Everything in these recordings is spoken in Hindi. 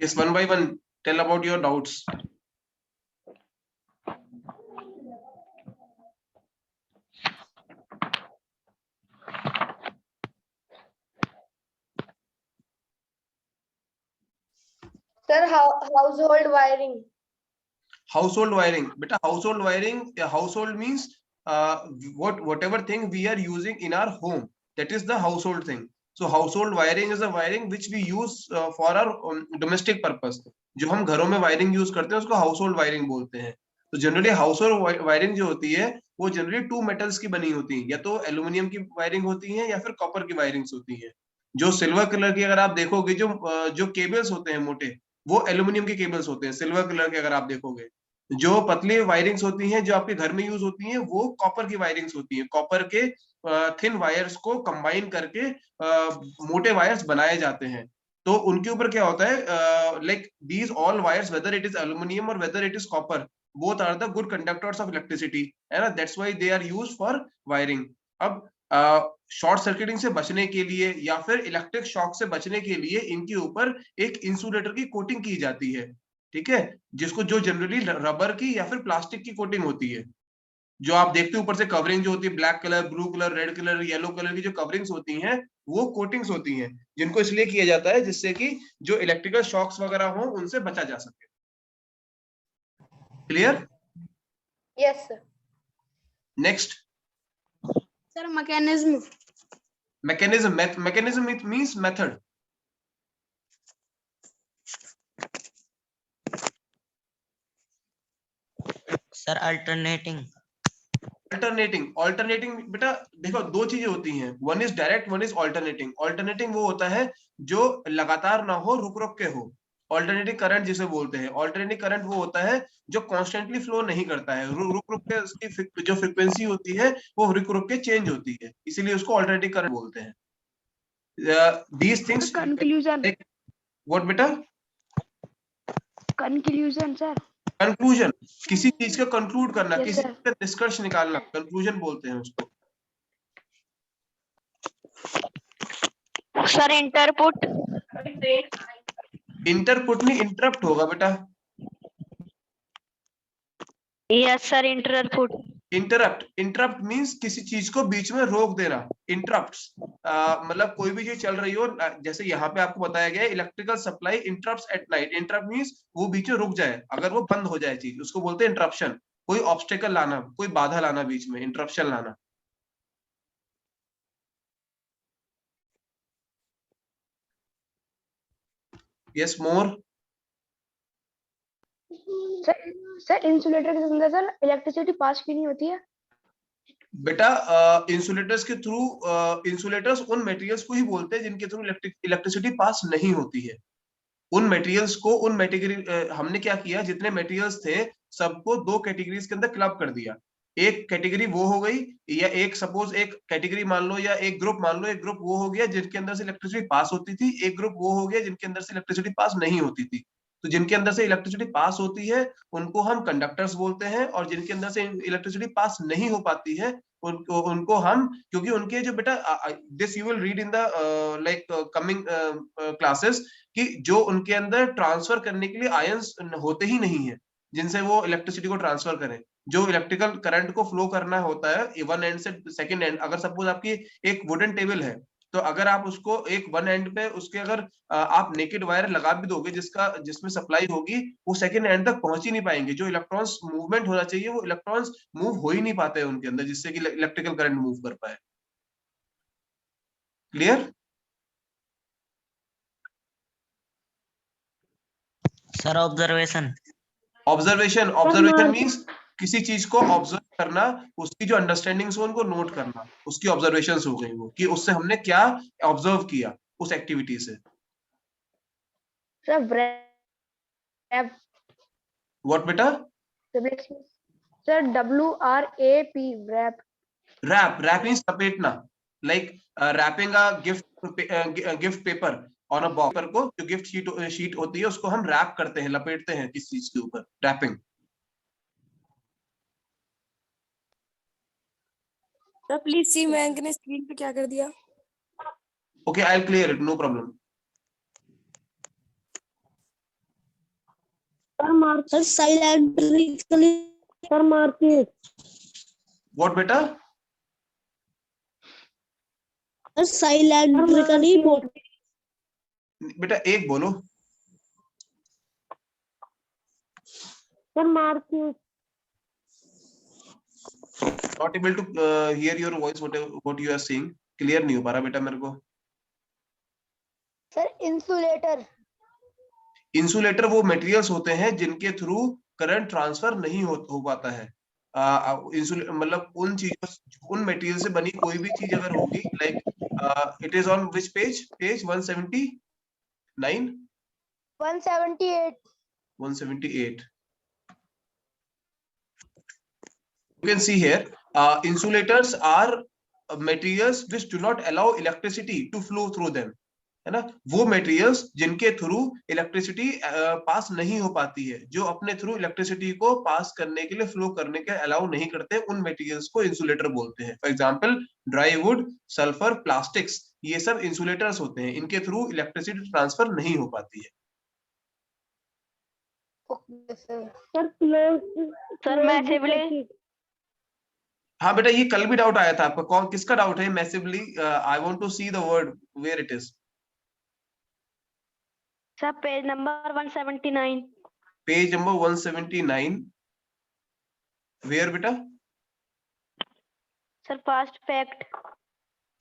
Yes, one by one, tell about your doubts. Sir, household wiring. Household wiring, beta. Household wiring. Household means whatever thing we are using in our home. That is the household thing. So household wiring is a wiring which we use for our domestic purpose. जो हम घरों में वायरिंग यूज करते हैं उसको हाउसहोल्ड वायरिंग बोलते हैं. तो जनरली हाउसहोल्ड वायरिंग जो होती है वो जनरली 2 मेटल्स की बनी होती है, या तो एल्यूमिनियम की वायरिंग होती है या फिर कॉपर की वायरिंग्स होती है. जो सिल्वर कलर की अगर आप देखोगे, जो केबल्स होते हैं मोटे, वो एल्यूमिनियम के केबल्स होते हैं. सिल्वर कलर के अगर आप देखोगे, जो पतली वायरिंग्स होती हैं जो आपके घर में यूज होती हैं वो कॉपर की वायरिंग्स होती हैं. कॉपर के थिन वायर्स को कंबाइन करके मोटे वायर्स बनाए जाते हैं. तो उनके ऊपर क्या होता है, like these all wires, whether it is aluminium or whether it is copper, both are the good conductors of electricity, है ना. That's why they are used for wiring. अब शॉर्ट सर्किटिंग से बचने के लिए या फिर इलेक्ट्रिक शॉक से बचने के लिए इनके ऊपर एक इंसुलेटर की कोटिंग की जाती है. ठीक है, जिसको जो जनरली रबर की या फिर प्लास्टिक की कोटिंग होती है. जो आप देखते हो ऊपर से कवरिंग जो होती है, black colour, blue colour, red colour, yellow colour की जो कवरिंग्स होती हैं वो कोटिंग्स होती हैं, जिनको इसलिए किया जाता है जिससे कि जो इलेक्ट्रिकल शॉक्स वगैरह हो उनसे बचा जा सके. Clear? Yes, sir. Next, Sir, mechanism. Mechanism it means method. Sir alternating. Alternating बेटा देखो, दो चीजें होती हैं, one is direct, one is alternating. Alternating वो होता है जो लगातार ना हो, रुक रुक के हो. ऑल्टरनेटिंग करंट जिसे बोलते हैं. ऑल्टरनेटिंग करंट वो होता है जो कॉन्स्टेंटली फ्लो नहीं करता है, रुक रुक के उसकी जो फ्रीक्वेंसी होती है वो रुक रुक के चेंज होती है, इसीलिए उसको ऑल्टरनेटिंग करंट बोलते हैं. These things. Conclusion. व्हाट बेटा? Conclusion, sir. कंक्लूजन, किसी चीज का कंक्लूड करना, Yes, किसी sir. चीज का निष्कर्ष निकालना, कंक्लूजन बोलते हैं उसको. Sir, interput. इंटरपुट नहीं, इंटरप्ट होगा बेटा. Yes, sir, interput. Interrupt means किसी चीज को बीच में रोक देना. इंटरप्ट्स मतलब कोई भी चीज चल रही हो, जैसे यहाँ पे आपको बताया गया है electrical supply interrupts at night. Interrupt means वो बीच में रुक जाए, अगर वो बंद हो जाए चीज, उसको बोलते हैं इंटरप्शन. कोई ऑब्स्टेकल लाना, कोई बाधा लाना बीच में, इंटरप्शन लाना. यस, मोर. सर इंसुलेटर के अंदर सर इलेक्ट्रिसिटी पास क्यों नहीं होती है? बेटा इंसुलेटर्स के थ्रू, इंसुलेटर्स उन मटेरियल्स को ही बोलते हैं जिनके थ्रू इलेक्ट्रिसिटी पास नहीं होती है. उन मटेरियल्स को, हमने क्या किया, जितने मटेरियल्स थे सबको दो कैटेगरीज के अंदर क्लब कर दिया. एक कैटेगरी वो हो गई, या एक सपोज एक कैटेगरी मान लो, या एक ग्रुप मान लो, एक ग्रुप वो हो गया जिनके अंदर से इलेक्ट्रिसिटी पास होती थी, एक ग्रुप वो हो गया जिनके अंदर से इलेक्ट्रिसिटी पास नहीं होती थी. तो जिनके अंदर से इलेक्ट्रिसिटी पास होती है उनको हम कंडक्टर्स बोलते हैं, और जिनके अंदर से इलेक्ट्रिसिटी पास नहीं हो पाती है उनको हम, क्योंकि उनके जो बेटा, this you will read in the like coming classes, कि जो उनके अंदर ट्रांसफर करने के लिए आयंस होते ही नहीं है जिनसे वो इलेक्ट्रिसिटी को ट्रांसफर करें. जो इलेक्ट्रिकल करंट को फ्लो करना होता है वन एंड से सेकंड एंड, अगर सपोज आपकी एक वुडन टेबल है, तो अगर आप उसको एक वन एंड पे उसके अगर आप नेकेड वायर लगा भी दोगे जिसमें सप्लाई होगी, वो सेकंड एंड तक पहुंच ही नहीं पाएंगे. जो इलेक्ट्रॉन्स मूवमेंट होना चाहिए वो इलेक्ट्रॉन्स मूव हो ही नहीं पाते हैं उनके अंदर, जिससे कि इलेक्ट्रिकल करंट मूव कर पाए. Clear? Sir observation. Observation means किसी चीज को ऑब्जर्व करना, उसकी जो अंडरस्टैंडिंग्स हो उनको नोट करना, उसकी ऑब्जर्वेशंस हो गई वो, कि उससे हमने क्या ऑब्जर्व किया उस एक्टिविटी से. Sir wrap. व्हाट बेटा? Sir WRAP wrap. Wrap means लपेटना, like wrapping a gift paper on a box. Paper को जो गिफ्ट शीट होती है उसको हम रैप करते हैं, लपेटते हैं किसी चीज के ऊपर, रैपिंग. सर प्लीज सी, मैंक ने स्क्रीन पे क्या कर दिया? Okay, I will clear it, no problem. Sir साइलेंट्रिकली सर मार्केट व्हाट बेटा? सर साइलेंट्रिकली बेटा एक बोलो। Sir market Not able to hear your voice, what you are saying, clear नहीं हो पा रहा बेटा मेरे को। Sir insulator. इंसुलेटर वो मटेरियल्स होते हैं जिनके थ्रू करंट ट्रांसफर नहीं हो पाता है। मतलब उन चीजों, उन मटेरियल से बनी कोई भी चीज अगर होगी, like it is on which page? Page 179 178 178। You can see here, insulators are materials which do not allow electricity to flow through them, है ना? वो मटेरियल्स जिनके थ्रू इलेक्ट्रिसिटी पास नहीं हो पाती है, जो अपने थ्रू इलेक्ट्रिसिटी को पास करने के लिए, फ्लो करने के अलाउ नहीं करते, उन मटेरियल्स को इंसुलेटर बोलते हैं। For example dry would, sulphur, plastics, ये सब इंसुलेटर्स होते हैं, इनके थ्रू इलेक्ट्रिसिटी ट्रांसफर नहीं हो पाती है। Okay sir. सर मैसिवली हाँ बेटा, ये कल भी डाउट आया था आपका। कौन, किसका डाउट है massively? I want to see the word where it is. Sir page number 179। Page number 179 where बेटा? Sir fast fact.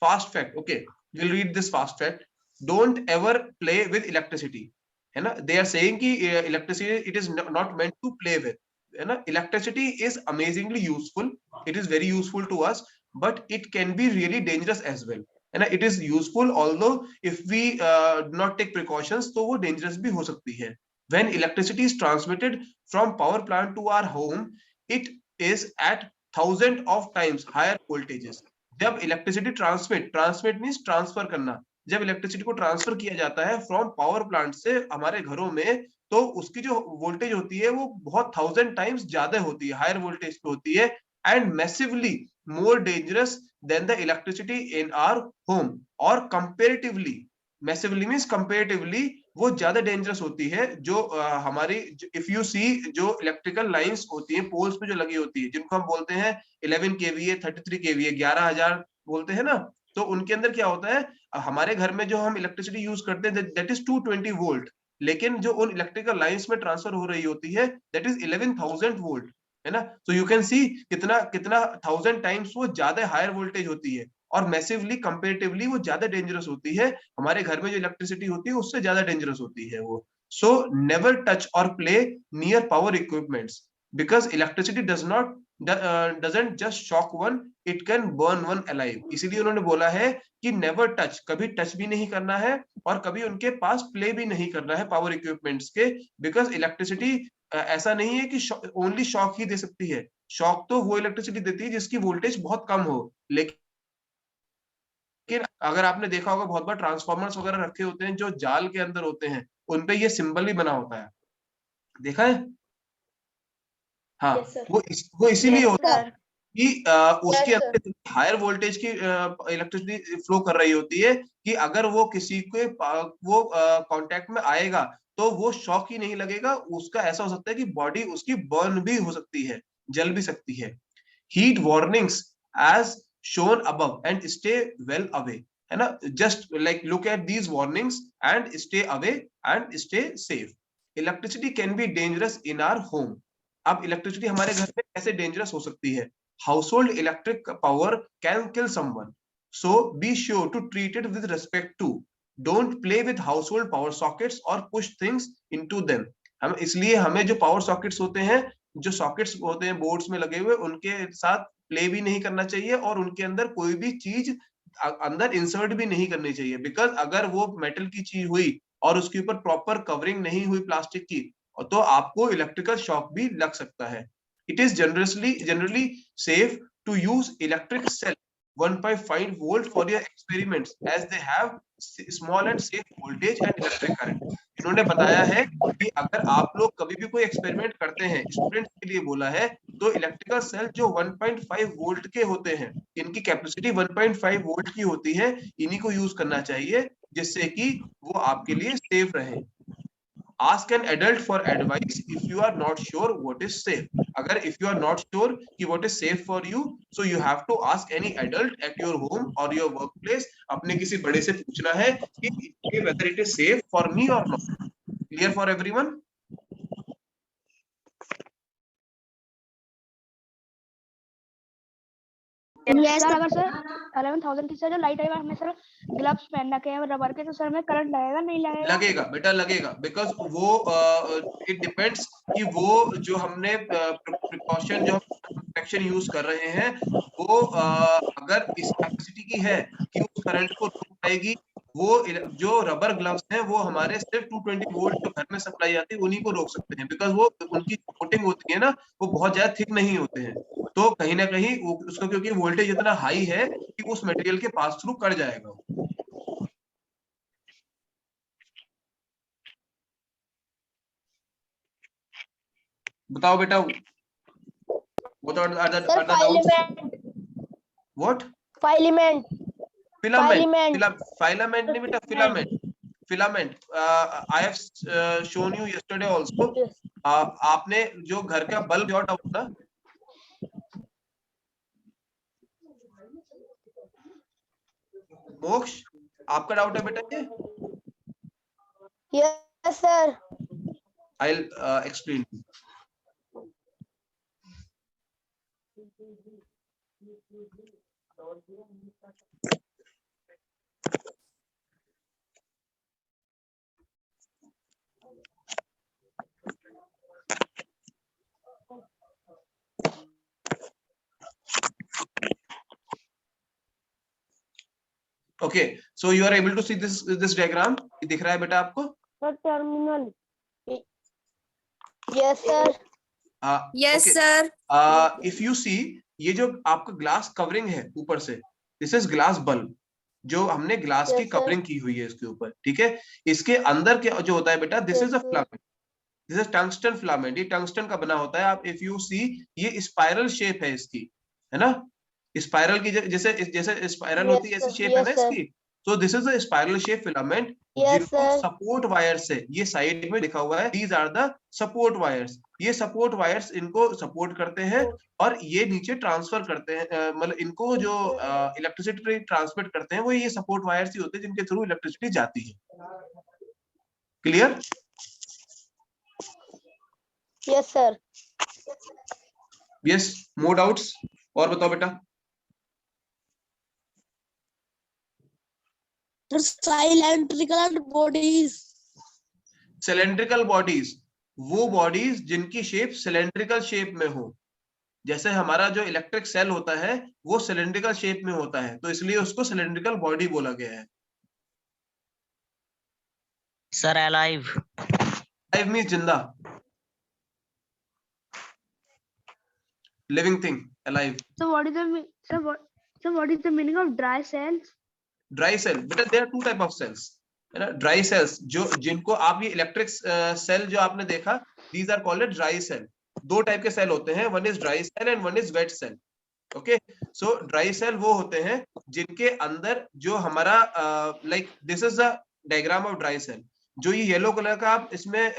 Fast fact, okay, will read this fast fact. Don't ever play with electricity, है ना? दे आर सेइंग कि electricity it is not meant to play with, है ना? Electricity is amazingly useful, it is very useful to us, but it can be really dangerous as well, है ना? It is useful although if we do not take precautions, तो वो डेंजरस भी हो सकती है। When electricity is transmitted from power plant to our home, it is at 1000 of times higher voltages. जब इलेक्ट्रिसिटी ट्रांसमिट मींस ट्रांसफर करना, जब इलेक्ट्रिसिटी को ट्रांसफर किया जाता है फ्रॉम पावर प्लांट से हमारे घरों में, तो उसकी जो वोल्टेज होती है वो बहुत 1000 टाइम्स ज्यादा होती है, हायर वोल्टेज पे होती है, and massively more dangerous than the electricity in our home. और कंपैरेटिवली, मैसिवली मींस कंपैरेटिवली, वो ज्यादा डेंजरस होती है। जो हमारी, इफ यू सी, जो इलेक्ट्रिकल लाइंस होती हैं पोल्स पे जो लगी होती है, जिनको हम बोलते हैं 11 kVA, 33 kVA, 11,000 बोलते हैं ना, तो उनके अंदर क्या होता है, हमारे घर में जो हम इलेक्ट्रिसिटी यूज करते हैं दैट इज 220 वोल्ट, लेकिन जो उन इलेक्ट्रिकल लाइंस में ट्रांसफर हो रही होती है दैट इज 11,000 वोल्ट, है ना? सो यू कैन सी कितना कितना 1000 टाइम्स वो ज्यादा हायर वोल्टेज होती है, और मैसिवली कंपैरेटिवली वो ज्यादा डेंजरस होती है। हमारे घर में जो इलेक्ट्रिसिटी होती है उससे ज्यादा डेंजरस होती है वो। सो नेवर टच और play near power equipments, because electricity doesn't just shock one, it can burn one alive। इसीलिए उन्होंने बोला है कि नेवर टच, कभी टच भी नहीं करना है और कभी उनके पास प्ले भी नहीं करना है पावर इक्विपमेंट्स के, बिकॉज इलेक्ट्रिसिटी ऐसा नहीं है कि ओनली शॉक ही दे सकती है। शॉक तो वो इलेक्ट्रिसिटी देती है जिसकी वोल्टेज बहुत कम हो, लेकिन अगर आपने देखा होगा बहुत बार ट्रांसफॉर्मर्स वगैरह रखे होते हैं जो जाल के अंदर होते हैं, उनपे ये सिंबल भी बना होता है, देखा है? हाँ, वो इसीलिए होता है कि उसके अंदर हायर वोल्टेज की इलेक्ट्रिसिटी फ्लो कर रही होती है, कि अगर वो किसी के वो कांटेक्ट में आएगा तो वो शॉक ही नहीं लगेगा, उसका ऐसा हो सकता है कि बॉडी उसकी बर्न भी हो सकती है, जल भी सकती है। Heat warnings as shown above and stay well away, है ना? Just like look at these warnings and stay away and stay safe. Electricity can be dangerous in our home. अब इलेक्ट्रिसिटी हमारे घर में कैसे डेंजरस हो सकती है? Household electric power can kill someone, so be sure to treat it with respect too. Don't play with household power sockets और पुश थिंग्स इनटू देम। हम इसलिए हमें जो पावर सॉकेट्स होते हैं, जो सॉकेट्स होते हैं बोर्ड्स में लगे हुए, उनके साथ प्ले भी नहीं करना चाहिए और उनके अंदर कोई भी चीज अंदर इंसर्ट भी नहीं करनी चाहिए, बिकॉज अगर वो मेटल की चीज हुई और उसके ऊपर प्रॉपर कवरिंग नहीं हुई प्लास्टिक की, तो आपको इलेक्ट्रिकल शॉक भी लग सकता है। It is generally safe to use electric cell 1.5 volt for your experiments as they have small and safe voltage and electric current। इन्होंने बताया है कि अगर आप लोग कभी भी कोई एक्सपेरिमेंट करते हैं, स्टूडेंट्स के लिए बोला है, तो इलेक्ट्रिकल सेल जो 1.5 वोल्ट के होते हैं, इनकी कैपेसिटी 1.5 वोल्ट की होती है, इन्हीं को यूज करना चाहिए जिससे कि वो आपके लिए सेफ रहे। ask an adult for advice if you are not sure what is safe. अगर if you are not sure कि what is safe for you, so you have to ask any adult at your home or your workplace. अपने किसी बड़े से पूछना है कि whether it is safe for me or not. Clear for everyone? Yes, sir अगर सर 11,000 की सर जो लाइट आएगा हमें सर ग्लव्स पहन रखे हैं रबर के तो सर में करंट लगेगा नहीं लगेगा? लगेगा बेटा, लगेगा, बिकॉज वो इट डिपेंड्स कि वो जो हमने प्रिकॉशन जो प्रोटेक्शन यूज कर रहे हैं वो अगर इस कैपेसिटी की है कि उस करंट को रोक पाएगी, वो जो रबर ग्लव्स हैं वो हमारे सिर्फ 220 वोल्ट जो घर में सप्लाई आती है उन्हीं को रोक सकते हैं, बिकॉज वो उनकी कोटिंग होती है ना वो बहुत ज्यादा थिक नहीं होते हैं, तो कहीं ना कहीं उसका क्योंकि वोल्टेज इतना हाई है कि उस मटेरियल के पास थ्रू कर जाएगा। बताओ बेटा, what are the doubts? What? Filament. Filament नहीं बेटा, filament. I have shown you yesterday also. आपने जो घर का बल्ब क्या डाउट था? मोक्ष, आपका डाउट है बेटा ये? Yes, sir. I'll explain. Okay, so you are able to see this diagram. दिख रहा है बेटा आपको? Sir, terminal. Yes, sir. Yes, okay. sir. If you see ये जो आपका ग्लास कवरिंग है ऊपर से, दिस इज ग्लास बल्ब, जो हमने ग्लास की कवरिंग की हुई है इसके ऊपर, ठीक है। इसके अंदर के जो होता है बेटा, this is a filament, this is tungsten filament, ये टंगस्टन का बना होता है। आप इफ यू सी ये स्पाइरल शेप है इसकी, है ना, स्पाइरल की जैसे जैसे स्पाइरल होती है ऐसी शेप है ना इसकी। So this is a spiral shape filament जिनको सपोर्ट वायर्स है, ये साइड में लिखा हुआ है, these are the support wires, ये सपोर्ट वायर्स इनको सपोर्ट करते हैं और ये नीचे ट्रांसफर करते हैं, मतलब इनको जो इलेक्ट्रिसिटी ट्रांसमिट करते हैं वो ये सपोर्ट वायर्स ही होते हैं जिनके थ्रू इलेक्ट्रिसिटी जाती है। Clear? Yes sir. Yes, more doubts? और बताओ बेटा। cylindrical bodies, सिलेंड्रिकल बॉडीज, वो बॉडीज जिनकी शेप सिलेंड्रिकल शेप में हो, जैसे हमारा जो इलेक्ट्रिक सेल होता है वो सिलेंड्रिकल शेप में होता है, तो इसलिए उसको सिलेंड्रिकल बॉडी बोला गया है। सर अलाइव, अलाइव मींस जिंदा, living thing, alive. So what is the meaning of dry cells? Dry cell बेटा, there are two type of cells, है ना। ड्राई सेल्स जो जिनको आप ये इलेक्ट्रिक सेल जो आपने देखा, these are called dry cell. दो टाइप के सेल होते हैं, one is dry cell and one is wet cell. Okay, so dry cell वो होते हैं जिनके अंदर जो हमारा like this is the diagram of dry cell. जो ये येलो कलर का आप इसमें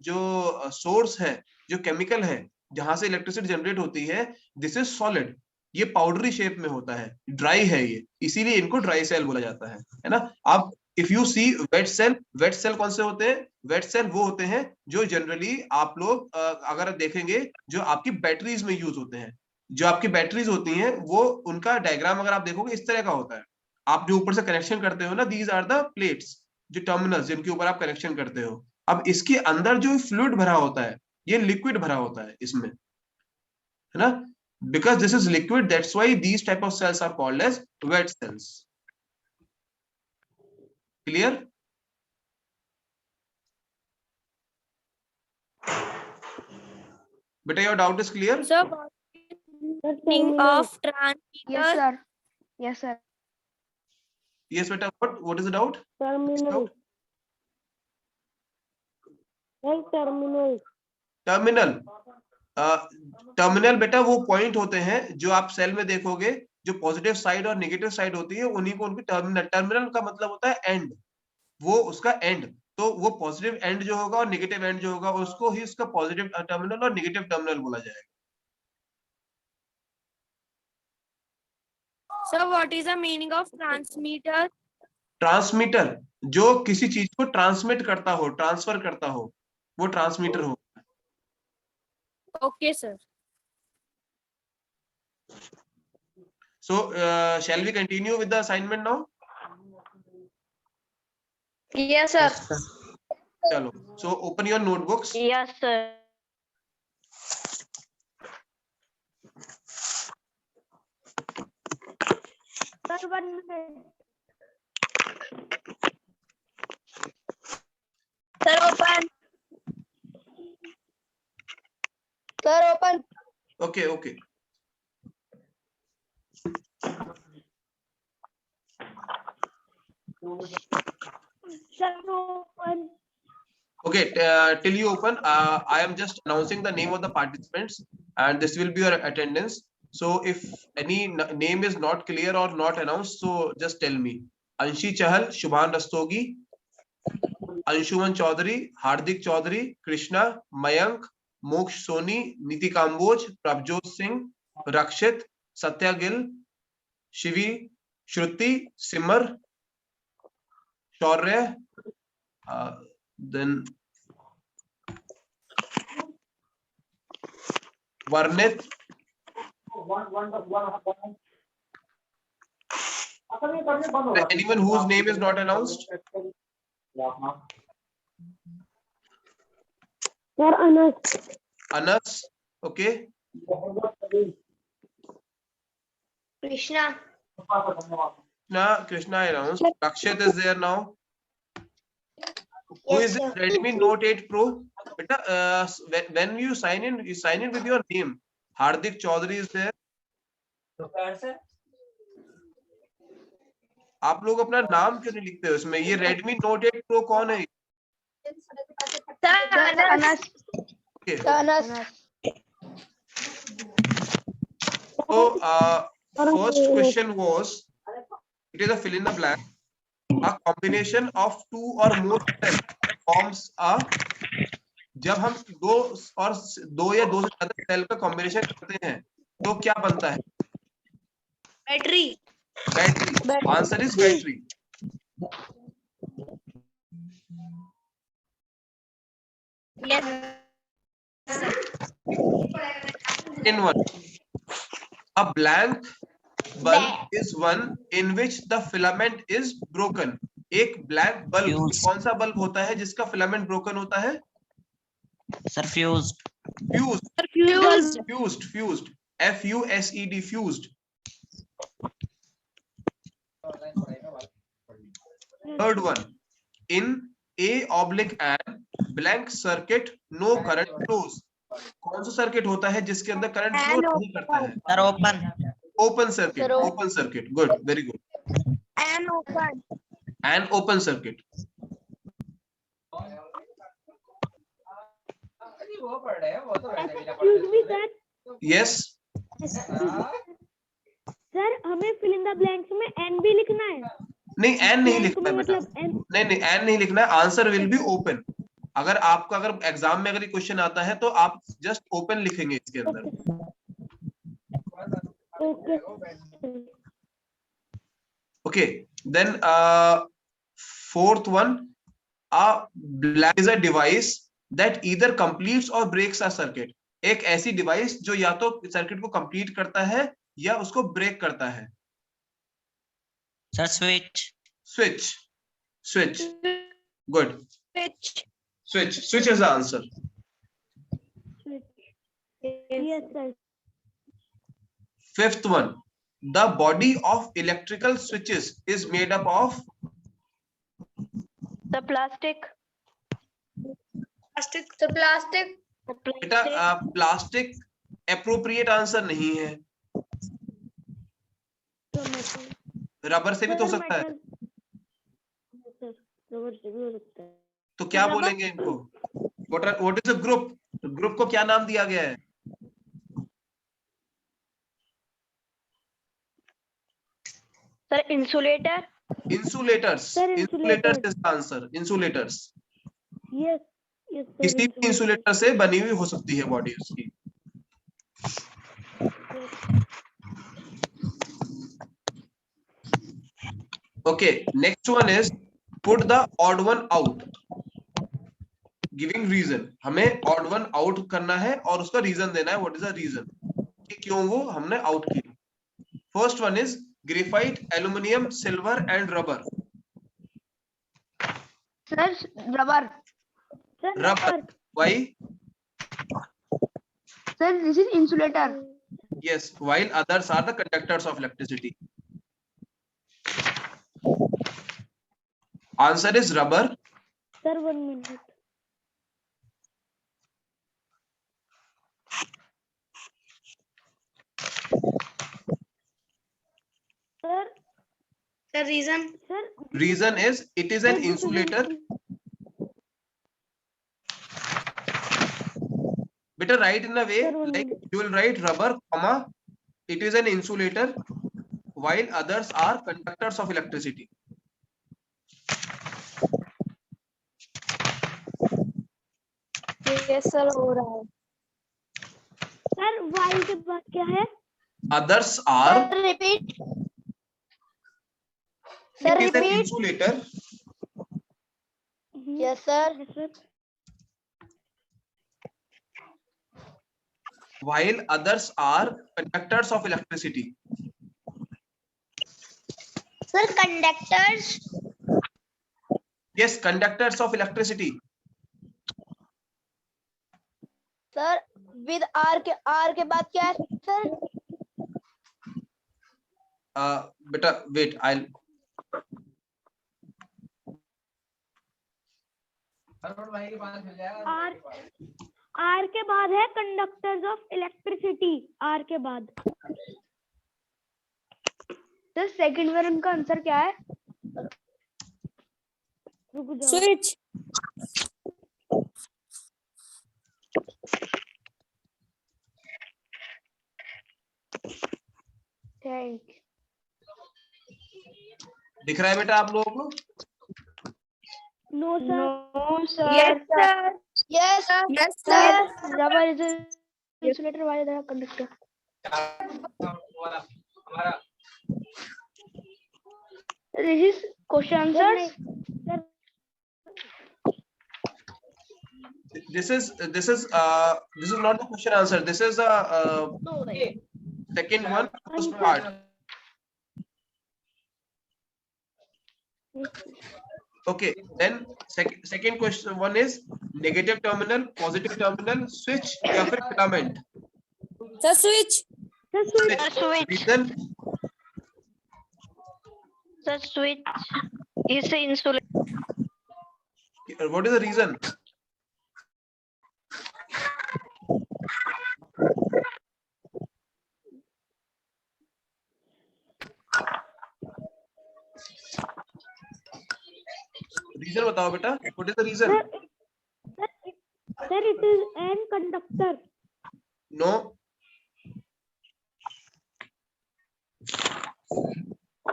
जो सोर्स है, जो केमिकल है जहां से इलेक्ट्रिसिटी जनरेट होती है, दिस इज सॉलिड, ये पाउडरी शेप में होता है, ड्राई है ये, इसीलिए इनको ड्राई सेल बोला जाता है ना। अब if you see wet cell, wet cell कौन से होते हैं? वेट सेल वो होते हैं जो जनरली आप लोग अगर देखेंगे जो आपकी बैटरीज में यूज होते हैं, जो आपकी बैटरीज होती हैं वो उनका डायग्राम अगर आप देखोगे इस तरह का होता है। आप जो ऊपर से कनेक्शन करते हो ना, दीज आर द प्लेट्स, जो टर्मिनल्स जिनके ऊपर आप कनेक्शन करते हो। अब इसके अंदर जो फ्लूइड भरा होता है, ये लिक्विड भरा होता है इसमें, है ना। Because this is liquid, that's why these type of cells are called as wet cells. Clear? Beta, your doubt is clear? So, meaning of transmitter. Yes sir. Yes sir. Yes beta, what is the doubt? terminal, terminal, terminal, terminal बेटा वो पॉइंट होते हैं जो आप सेल में देखोगे, जो पॉजिटिव साइड और नेगेटिव साइड होती है उन्हीं को उनकी टर्मिनल, टर्मिनल का मतलब होता है एंड, वो उसका एंड, तो वो पॉजिटिव एंड जो होगा और नेगेटिव एंड जो होगा उसको ही उसका पॉजिटिव टर्मिनल और नेगेटिव टर्मिनल बोला जाएगा। So what is the meaning of transmitter? Transmitter जो किसी चीज को ट्रांसमिट करता हो, ट्रांसफर करता हो, वो ट्रांसमीटर हो। Okay, sir. So shall we continue with the assignment now? Yes, sir. Chalo. So open your notebooks. Yes, sir. Sir, 1 minute. Sir, open. Sir, open. Okay, okay. Sir, open. Okay, till you open, I am just announcing the name of the participants, and this will be your attendance. So if any name is not clear or not announced, so just tell me. Anshi Chahal, Shubhan Rastogi, Anshuman Chaudhary, Hardik Chaudhary, Krishna, Mayank, Moksh Soni, Niti Kamboj, Prabjot Singh, Rakshit, Satya Gill, Shivi, Shruti, Simar, Shaurya, then Varnit, anyone whose name is not announced? Sir, Anas. Anas, okay. Krishna. Krishna announced. Rakshit is there now. Who is this Redmi Note 8 Pro? Beta, when you sign in with your name. Hardik Chaudhary is there. आप लोग अपना नाम क्यों नहीं लिखते हो इसमें? ये Redmi Note 8 Pro कौन है? Anas. Okay. Anas. So first question was, it is a fill in the blank. A combination of two or more cells forms a. जब हम दो या दो से ज्यादा सेल का कॉम्बिनेशन करते हैं तो क्या बनता है? Battery. Battery. Answer is battery. Yes. In one, a blank bulb is one in which the filament is broken. एक ब्लैंक बल्ब Fuse. कौन सा बल्ब होता है जिसका फिलामेंट ब्रोकन होता है? Sir, fused. Fused. Fused. Fused. FUSED. Fused. Third one, in A/N blank circuit no current flows. कौन सा सर्किट होता है जिसके अंदर करंट फ्लो नहीं करता है? Sir, open. Open circuit. Open circuit. Good, very good. And open. An open circuit. Excuse me, sir. Yes. Sir, हमें fill in the blanks में N भी लिखना है. नहीं, एन नहीं Blank लिखना है में बेटा. मतलब N. नहीं, एन नहीं लिखना है. Answer will be open. अगर एग्जाम में अगर क्वेश्चन आता है तो आप जस्ट ओपन लिखेंगे इसके अंदर. Okay. Okay, then fourth one, a blank is a device that either completes or breaks a circuit. एक ऐसी डिवाइस जो या तो सर्किट को कंप्लीट करता है या उसको ब्रेक करता है. Sir, switch. Switch. Good. Switch is the answer. Yes, sir. Fifth one, the body of electrical switches is made up of. The plastic. The plastic. बेटा प्लास्टिक एप्रोप्रिएट आंसर नहीं है. रबर से भी तो हो सकता है. तो क्या बोलेंगे इनको? What is a group? Group को क्या नाम दिया गया है? Sir, insulator. Insulators. Sir, Insulators is the answer. Insulators. Yes. Yes, sir. किसी भी इंसुलेटर से बनी हुई हो सकती है बॉडी उसकी. Okay, next one is put the odd one out. Giving reason. हमें odd one out करना है और उसका reason देना है. What is the reason? कि क्यों वो हमने out किया. First one is graphite, aluminium, silver and rubber. Sir, rubber. Sir, Rubber. Why? Sir, this is insulator. Yes, while others are the conductors of electricity. Answer is rubber. Sir, 1 minute. Sir, The reason. sir. Reason is it is an sir, this is insulator. Better write in a way Sir, one like minute. you will write rubber, comma, it is an insulator, while others are conductors of electricity. Yes, sir. हो रहा है. Sir, while के बाद क्या है? Others are. Sir, repeat. It is an insulator. Yes, sir. Yes, sir. While others are conductors of electricity. Sir, conductors. Yes, conductors of electricity. Sir, with R के बाद क्या है sir? Beta, wait, I'll. R के बाद है कंडक्टर्स ऑफ इलेक्ट्रिसिटी. R के बाद. सर सेकंड वन का आंसर क्या है? रुक जाओ. Switch. थैंक. दिख रहा है बेटा आप लोगों को? No, sir. No, sir. Yes, sir. Yes, sir. Yes, sir. Rubber is an insulator, while the conductor. This is question answers. This is not the question answer. This is the second one, first part. Okay, then second question one is negative terminal, positive terminal, switch या फिर filament. Sir, switch. Switch. Reason. Sir, switch is the insulator. What is the reason? Reason बताओ बेटा. What is the reason? Sir, it is an conductor. No.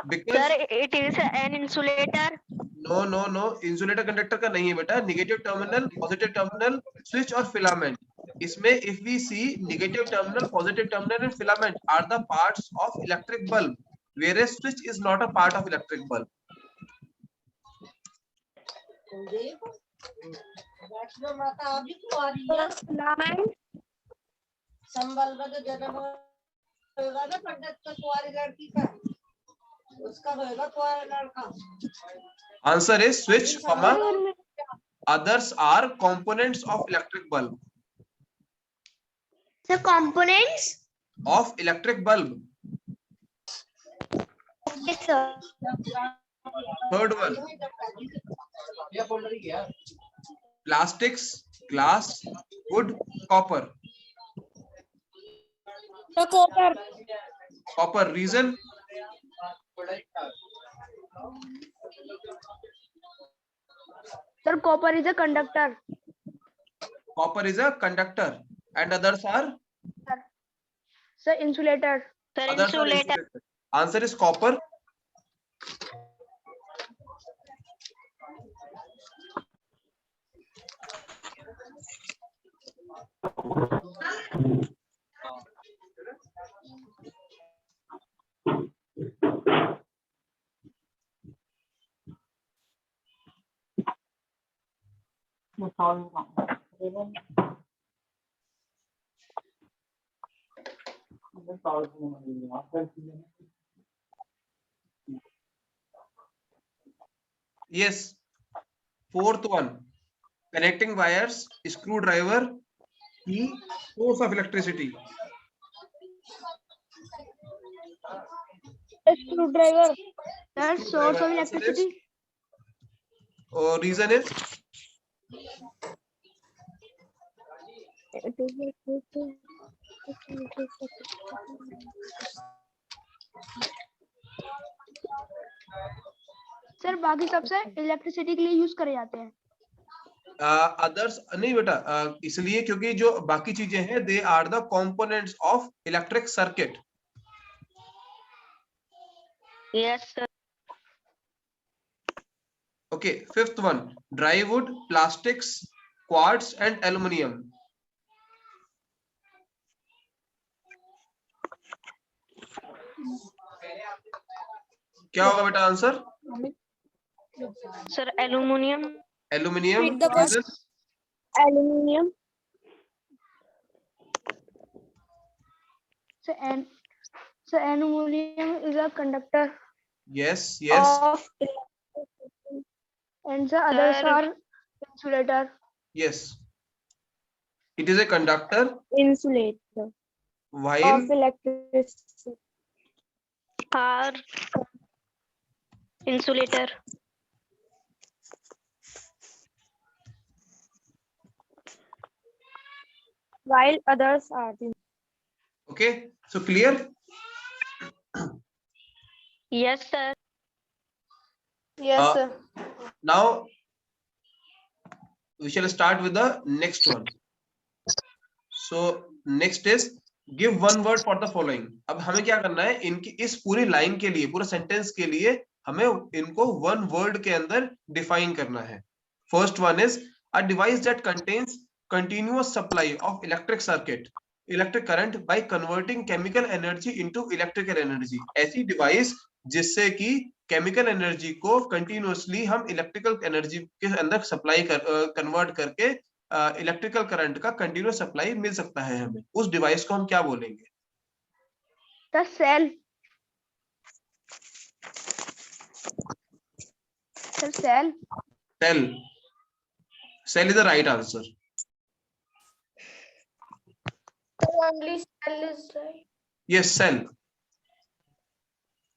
Because Sir, it is an insulator. no. Insulator conductor का नहीं है बेटा. Negative terminal, positive terminal, switch और filament. इसमें if we see negative terminal, positive terminal and filament are the parts of electric bulb, whereas switch is not a part of electric bulb. Filament. संबल का जो जन्म होगा ना पंडित का कुंवारी लड़की का उसका होगा कुंवारा लड़का. Answer is switch, comma, others are components of electric bulb. The components. Of electric bulb. Yes, sir. Third one. Plastics, glass, wood, copper. The copper. Copper. Reason? Sir, copper is a conductor. Copper is a conductor, and others are. Sir, insulator. Sir, Others are insulator. insulator. Answer is copper. Yes. Fourth one, connecting wires, screwdriver, key, source of electricity. Screwdriver. Sir, source Screwdriver, of answer is- electricity. Reason is sir बाकी सबसे इलेक्ट्रिसिटी के लिए यूज करे जाते हैं। अदर्स नहीं बेटा, इसलिए क्योंकि जो बाकी चीजें हैं they are the components of electric circuit. Yes sir. Okay, fifth one, dry wood, plastics, quartz and aluminium. क्या होगा बेटा answer? Sir aluminium. Aluminium. Read the question. Aluminium. So aluminum is a conductor Yes, yes, Of and the others are insulator. yes. It is a conductor insulator. while Of electricity. Are insulator. While others are. okay. So clear? Yes sir. Yes, Uh, sir. Now we shall start with the next one. So next is give one word for the following. अब हमें क्या करना है, इनकी इस पूरी लाइन के लिए, पूरे सेंटेंस के लिए हमें इनको वन वर्ड के अंदर डिफाइन करना है। First one is a device that contains continuous supply of electric circuit, electric current by converting chemical energy into electrical energy। ऐसी डिवाइस जिससे कि केमिकल एनर्जी को कंटिन्यूअसली हम इलेक्ट्रिकल एनर्जी के अंदर सप्लाई कन्वर्ट करके इलेक्ट्रिकल करंट का कंटिन्यूअस सप्लाई मिल सकता है हमें, उस डिवाइस को हम क्या बोलेंगे? The cell. The cell. Cell. Cell is the right answer. Only cell is right. Yes, cell,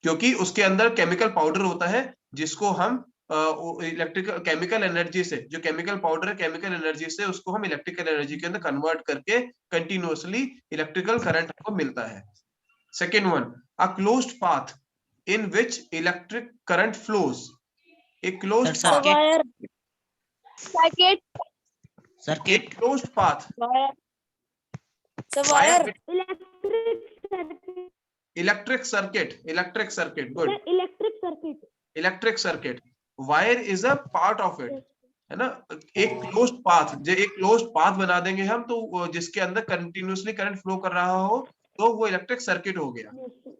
क्योंकि उसके अंदर केमिकल पाउडर होता है जिसको हम इलेक्ट्रिकल केमिकल एनर्जी से, जो केमिकल पाउडर है केमिकल एनर्जी से उसको हम इलेक्ट्रिकल एनर्जी के अंदर कन्वर्ट करके कंटिन्यूअसली इलेक्ट्रिकल करंट हमको मिलता है। Second one, a closed path in which electric current flows. A closed Sir, path, circuit. Circuit. Circuit. Closed path, Wire. The wire. Electric circuit. Electric circuit, good, Sir, electric circuit. Electric circuit. Wire is a part of it, है ना। एक क्लोज्ड पाथ, जो एक क्लोज्ड पाथ बना देंगे हम तो जिसके अंदर कंटिन्यूअसली करंट फ्लो कर रहा हो तो वो इलेक्ट्रिक सर्किट हो गया। Yes, sir.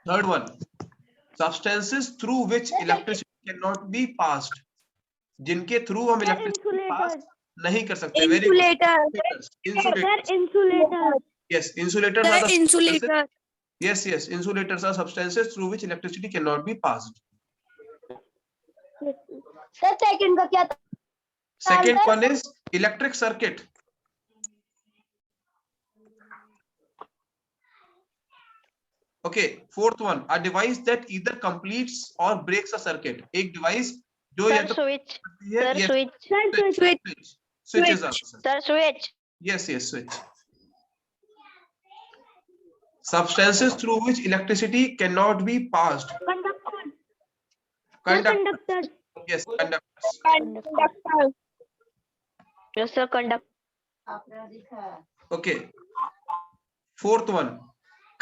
Third one, substances through which electricity cannot be passed, जिनके थ्रू हम Sir, इलेक्ट्रिसिटी पास insulator. नहीं कर सकते। Very good, Insulator. Insulator, Sir, insulator. Yes, insulators are the Insulator. yes, yes, insulators are substances through which electricity cannot be passed। Sir, second का क्या था? second Answer? one is electric circuit। okay, fourth one, a device that either completes or breaks a circuit। एक डिवाइस जो या Sir, तो switch. है, Sir, yes, switch. Sir, switch. switch, switch is answer। Sir, switch. yes, yes, switch। substances through which electricity cannot be passed। Conductor. Sir, conductor, conductor. yes, conductors। Conductor. Yes sir, conductor. आपने लिखा है। okay, fourth one,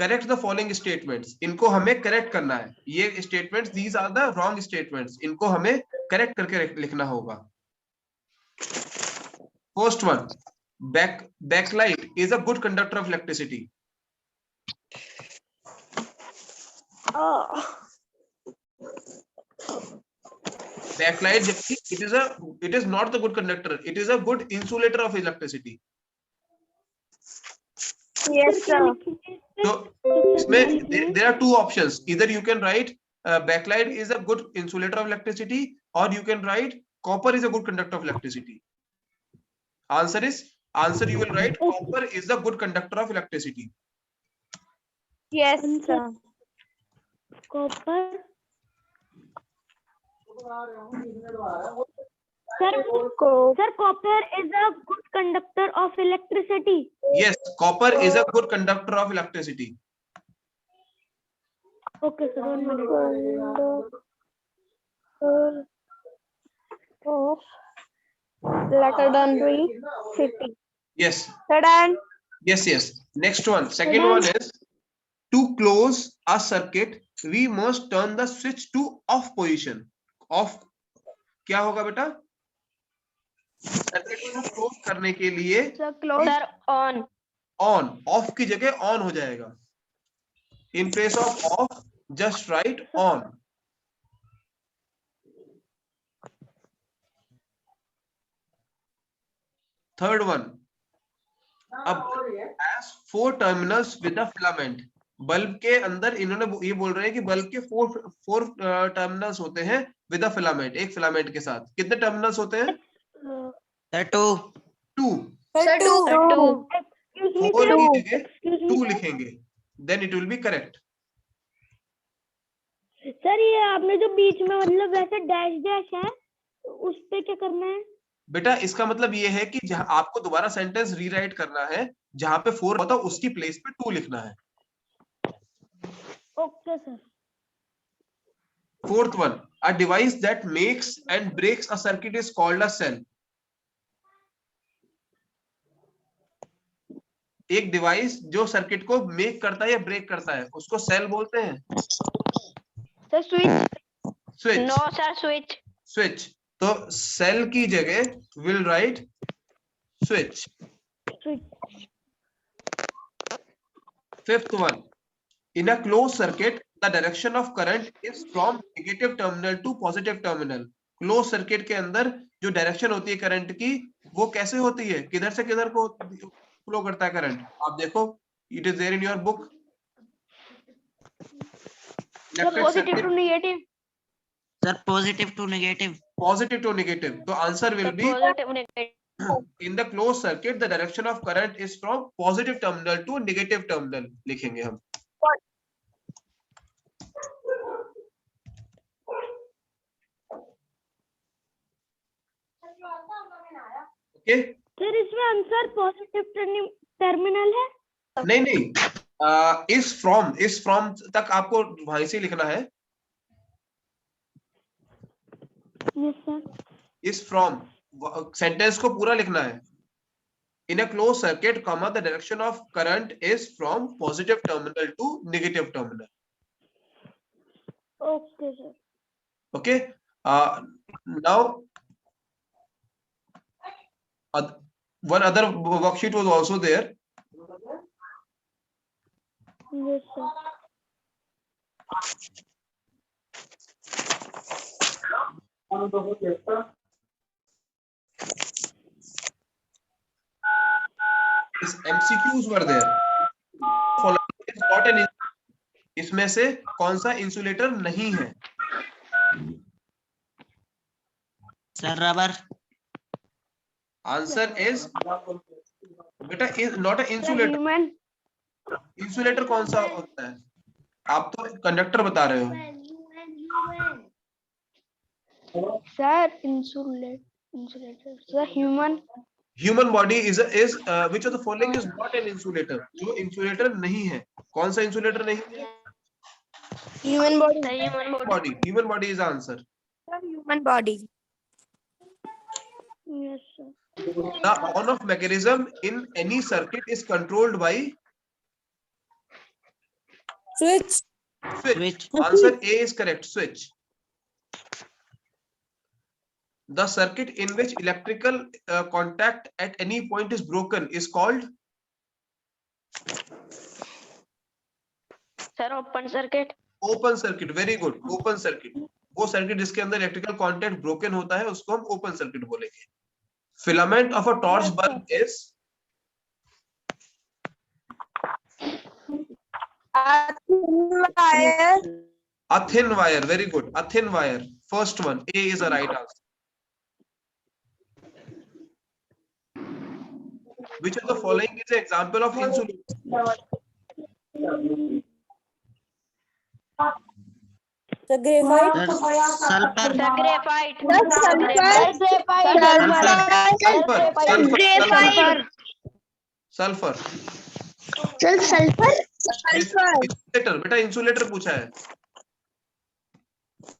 correct the following statements। इनको हमें करेक्ट करना है। ये statements, these are the wrong statements, इनको हमें करेक्ट करके लिखना होगा। First one, backlight is a good conductor of electricity. Backlight जबकि it is not the good conductor, it is a good insulator of electricity. Yes, sir. So इसमें there are two options, either you can write backlight is a good insulator of electricity, or you can write copper is a good conductor of electricity. Answer you will write copper is a good conductor of electricity. Yes, sir. Copper. Sir, copper is a good conductor of electricity. Yes, copper is a good conductor of electricity. Okay, sir. 1 minute. Letter done. City. Yes. Done. Yes. Next one. Second one is to close a circuit, we must turn the switch to off position. Off क्या होगा बेटा? सर्किट को क्लोज करने के लिए सर ऑन ऑफ की जगह ऑन हो जाएगा. In place of off, just write on. Third one. A bulb has 4 terminals with a filament. Bulb के अंदर इन्होंने ये बोल रहे हैं कि बल्ब के 4 टर्मिनल्स होते हैं विद अ फिलामेंट, एक फिलामेंट के साथ. कितने टर्मिनल्स होते हैं? Sir, 2. 2. Sir, 2. 4 की जगह 2 लिखेंगे, then it will be correct. Sir ये आपने जो बीच में मतलब वैसे डैश डैश है उस पे क्या करना है? बेटा इसका मतलब ये है कि जहां आपको दोबारा सेंटेंस रीराइट करना है, जहां पे 4 होता है उसकी प्लेस पे 2 लिखना है. Okay sir. Fourth one, a device that makes and breaks a circuit is called a cell. एक डिवाइस जो सर्किट को मेक करता है या ब्रेक करता है उसको सेल बोलते हैं. Sir switch. Switch. No sir switch. Switch. तो सेल की जगह will write switch. Fifth one, in a closed circuit the direction of current is from negative terminal to positive terminal. Close circuit के अंदर जो डायरेक्शन होती है करंट की वो कैसे होती है, किधर से किधर को फ्लो करता है करंट? आप देखो, it is there in your book. Positive to negative. Sir, positive to negative. Positive to negative. तो answer will be positive negative. in the closed circuit the direction of current is from positive terminal to negative terminal लिखेंगे हम. ओके. सर इसमें आंसर पॉजिटिव टर्मिनल है? नहीं, इस फ्रॉम तक आपको वहीं से लिखना है. Yes sir. इस फ्रॉम सेंटेंस को पूरा लिखना है. In a closed circuit, comma, the direction of current is from positive terminal to negative terminal. Okay sir. Okay. Now, one other worksheet was also there. Yes sir. These MCQs were there. Following is not an. इसमें से कौन सा इंसुलेटर नहीं है? Sir, rubber. Answer is बेटा is not an insulator. Human. Insulator कौन सा होता है? आप तो कंडक्टर बता रहे हो. Sir insulator. Sir human. Human body is which of the following is not an insulator? जो इंसुलेटर नहीं है, कौन सा इंसुलेटर नहीं है? Human body. Human body is the answer. Human body. Yes sir. The on-off mechanism in any circuit is controlled by Switch. switch. Answer A is correct. Switch. The circuit in which electrical contact at any point is broken is called? Sir open circuit. Open circuit. Very good, open circuit. वो सर्किट जिसके अंदर इलेक्ट्रिकल कांटेक्ट ब्रोकन होता है उसको हम ओपन सर्किट बोलेंगे। Filament of a torch bulb is? A thin wire. Very good, a thin wire. First one, A is a right answer. Which of the following is an example of insulator? तो graphite sulphur graphite. Sulphur. Sulphur insulator, बेटा इंसुलेटर पूछा है।